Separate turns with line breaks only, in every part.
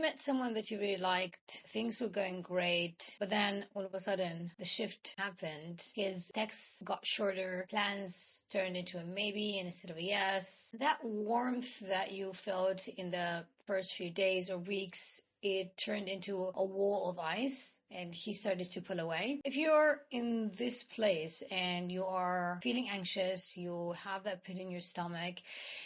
met someone that you really liked, things were going great, but then all of a sudden the shift happened. His texts got shorter, plans turned into a maybe instead of a yes. That warmth that you felt in the first few days or weeks, it turned into a wall of ice and he started to pull away. If you're in this place and you are feeling anxious, you have that pit in your stomach,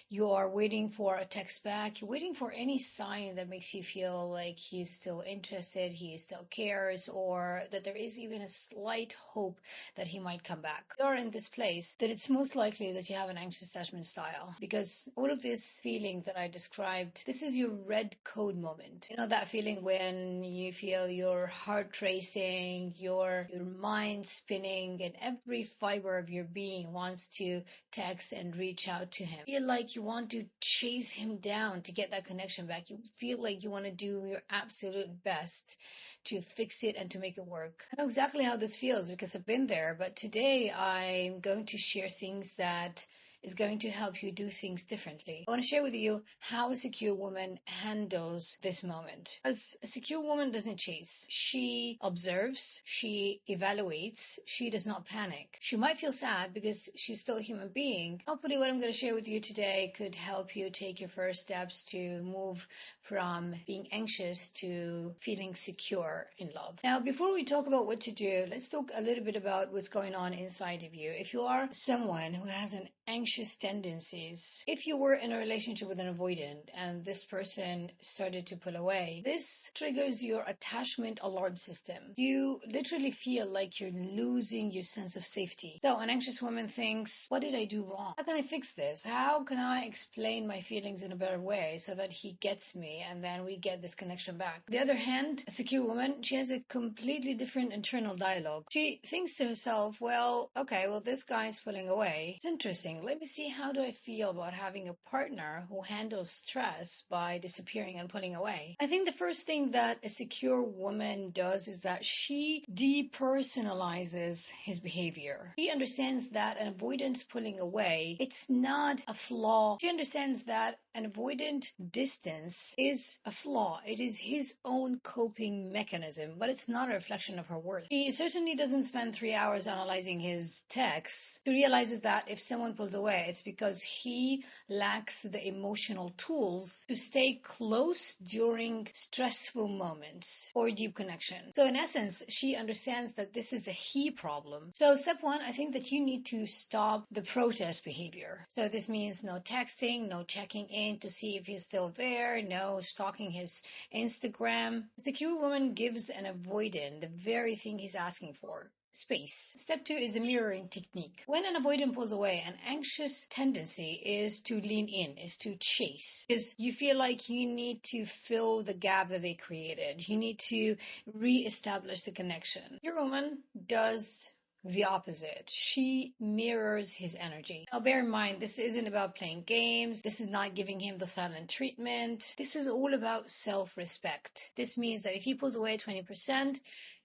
you are waiting for a text back, you're waiting for any sign that makes you feel like he's still interested, he still cares, or that there is even a slight hope that he might come back. You're in this place that it's most likely that you have an anxious attachment style, because all of this feeling that I described, this is your red code moment. You know that feeling when you feel your heart racing, your mind spinning, and every fiber of your being wants to text and reach out to him. You feel like you want to chase him down to get that connection back. You feel like you want to do your absolute best to fix it and to make it work. I know exactly how this feels because I've been there, but today I'm going to share things that is going to help you do things differently. I want to share with you how a secure woman handles this moment. Because a secure woman doesn't chase. She observes, she evaluates, she does not panic. She might feel sad because she's still a human being. Hopefully what I'm going to share with you today could help you take your first steps to move from being anxious to feeling secure in love. Now, before we talk about what to do, let's talk a little bit about what's going on inside of you. If you are someone who has an anxious tendencies, if you were in a relationship with an avoidant and this person started to pull away, this triggers your attachment alarm system. You literally feel like you're losing your sense of safety. So an anxious woman thinks, what did I do wrong? How can I fix this? How can I explain my feelings in a better way so that he gets me and then we get this connection back? On the other hand, a secure woman, she has a completely different internal dialogue. She thinks to herself, well, okay, well, this guy's pulling away. It's interesting. Let me see, how do I feel about having a partner who handles stress by disappearing and pulling away? I think the first thing that a secure woman does is that she depersonalizes his behavior. She understands that an avoidance pulling away, it's not a flaw. She understands that an avoidant distance is a flaw. It is his own coping mechanism, but it's not a reflection of her worth. She certainly doesn't spend 3 hours analyzing his texts. She realizes that if someone pulls away, it's because he lacks the emotional tools to stay close during stressful moments or deep connection. So in essence, she understands that this is a he problem. So step one, I think that you need to stop the protest behavior. So this means no texting, no checking in to see if he's still there, no stalking his Instagram. A secure woman gives an avoidant the very thing he's asking for: space. Step two is the mirroring technique. When an avoidant pulls away, an anxious tendency is to lean in, is to chase. Because you feel like you need to fill the gap that they created. You need to re-establish the connection. Your woman does the opposite. She mirrors his energy. Now bear in mind, this isn't about playing games. This is not giving him the silent treatment. This is all about self-respect. This means that if he pulls away 20%,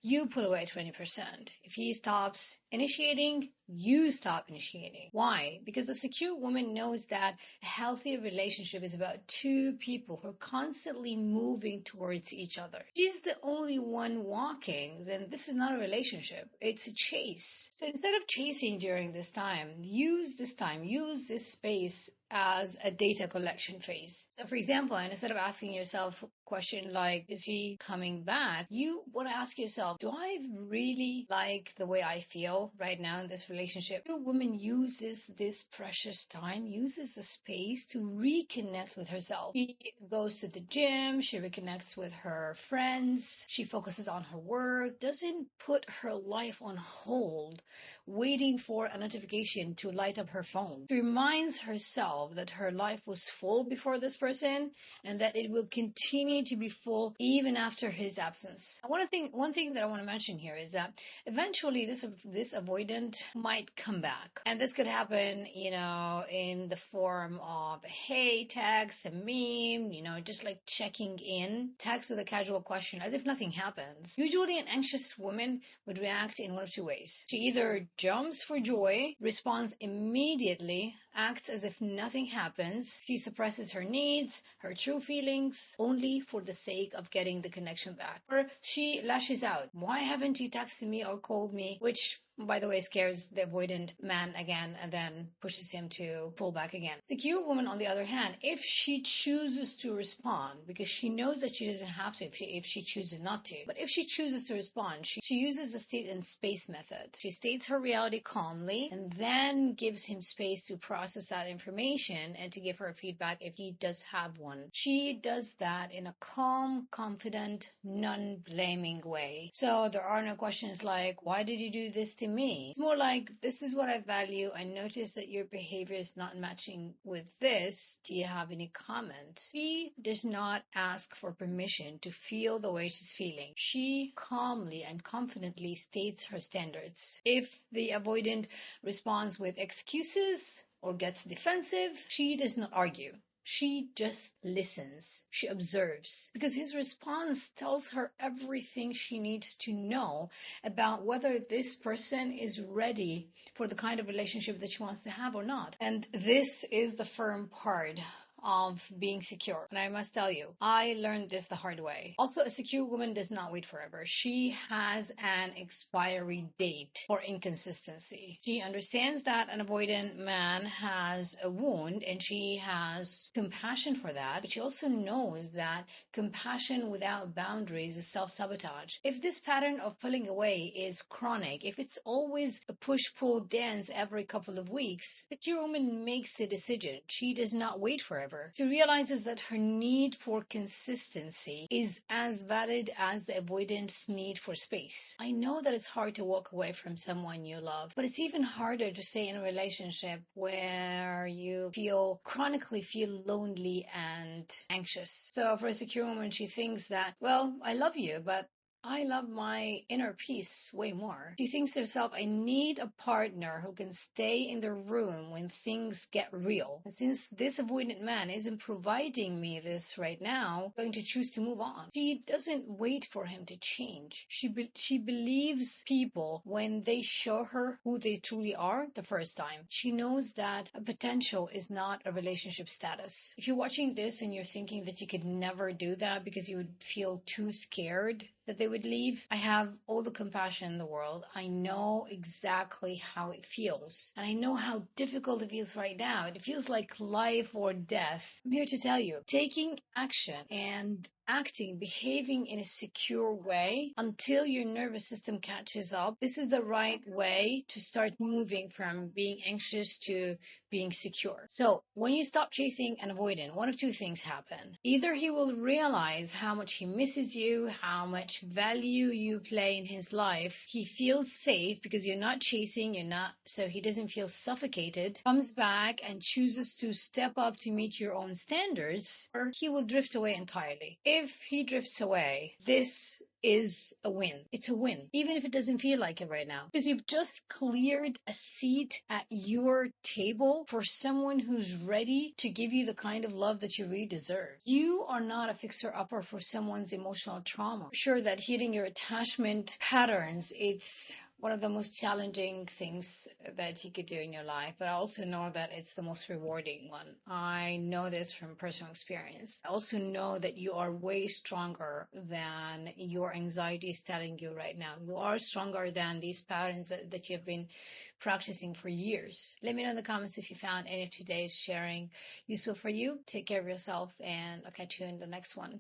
you pull away 20%. If he stops initiating, you stop initiating. Why? Because a secure woman knows that a healthy relationship is about two people who are constantly moving towards each other. If she's the only one walking, then this is not a relationship. It's a chase. So instead of chasing during this time, use this space as a data collection phase. So for example, instead of asking yourself a question like, is he coming back? You want to ask yourself, do I really like the way I feel right now in this relationship? A woman uses this precious time, uses the space to reconnect with herself. She goes to the gym, she reconnects with her friends, she focuses on her work, doesn't put her life on hold, waiting for a notification to light up her phone. She reminds herself that her life was full before this person and that it will continue to be full even after his absence. One thing that I want to mention here is that eventually this avoidant might come back. And this could happen, in the form of a hey text, a meme, just like checking in, text with a casual question as if nothing happens. Usually an anxious woman would react in one of two ways. She either jumps for joy, responds immediately, acts as if nothing happens. She suppresses her needs, her true feelings, only for the sake of getting the connection back. Or she lashes out. Why haven't you texted me or called me? Which, by the way, scares the avoidant man again and then pushes him to pull back again. Secure woman, on the other hand, if she chooses to respond, because she knows that she doesn't have to if she chooses not to, but if she chooses to respond, she uses the state and space method. She states her reality calmly and then gives him space to process that information and to give her feedback if he does have one. She does that in a calm, confident, non-blaming way. So there are no questions like, why did you do this to me? It's more like, this is what I value. I notice that your behavior is not matching with this. Do you have any comment? She does not ask for permission to feel the way she's feeling. She calmly and confidently states her standards. If the avoidant responds with excuses or gets defensive, she does not argue. She just listens. She observes. Because his response tells her everything she needs to know about whether this person is ready for the kind of relationship that she wants to have or not. And this is the firm part of being secure. And I must tell you, I learned this the hard way. Also, a secure woman does not wait forever. She has an expiry date for inconsistency. She understands that an avoidant man has a wound and she has compassion for that, but she also knows that compassion without boundaries is self-sabotage. If this pattern of pulling away is chronic, if it's always a push-pull dance every couple of weeks, the secure woman makes a decision. She does not wait forever. She realizes that her need for consistency is as valid as the avoidant's need for space. I know that it's hard to walk away from someone you love, but it's even harder to stay in a relationship where you chronically feel lonely and anxious. So for a secure woman, she thinks that, well, I love you, but I love my inner peace way more. She thinks to herself, I need a partner who can stay in the room when things get real. And since this avoidant man isn't providing me this right now, I'm going to choose to move on. She doesn't wait for him to change. She believes people when they show her who they truly are the first time. She knows that a potential is not a relationship status. If you're watching this and you're thinking that you could never do that because you would feel too scared that they would leave, I have all the compassion in the world. I know exactly how it feels. And I know how difficult it feels right now. It feels like life or death. I'm here to tell you, taking action and behaving in a secure way until your nervous system catches up, this is the right way to start moving from being anxious to being secure. So when you stop chasing and avoiding, one of two things happen. Either he will realize how much he misses you, how much value you play in his life. He feels safe because you're not chasing, so he doesn't feel suffocated, comes back and chooses to step up to meet your own standards, or he will drift away entirely. If he drifts away, this is a win. It's a win, even if it doesn't feel like it right now, because you've just cleared a seat at your table for someone who's ready to give you the kind of love that you really deserve. You are not a fixer-upper for someone's emotional trauma. Sure that healing your attachment patterns, it's one of the most challenging things that you could do in your life, but I also know that it's the most rewarding one. I know this from personal experience. I also know that you are way stronger than your anxiety is telling you right now. You are stronger than these patterns that you've been practicing for years. Let me know in the comments if you found any of today's sharing useful for you. Take care of yourself, and I'll catch you in the next one.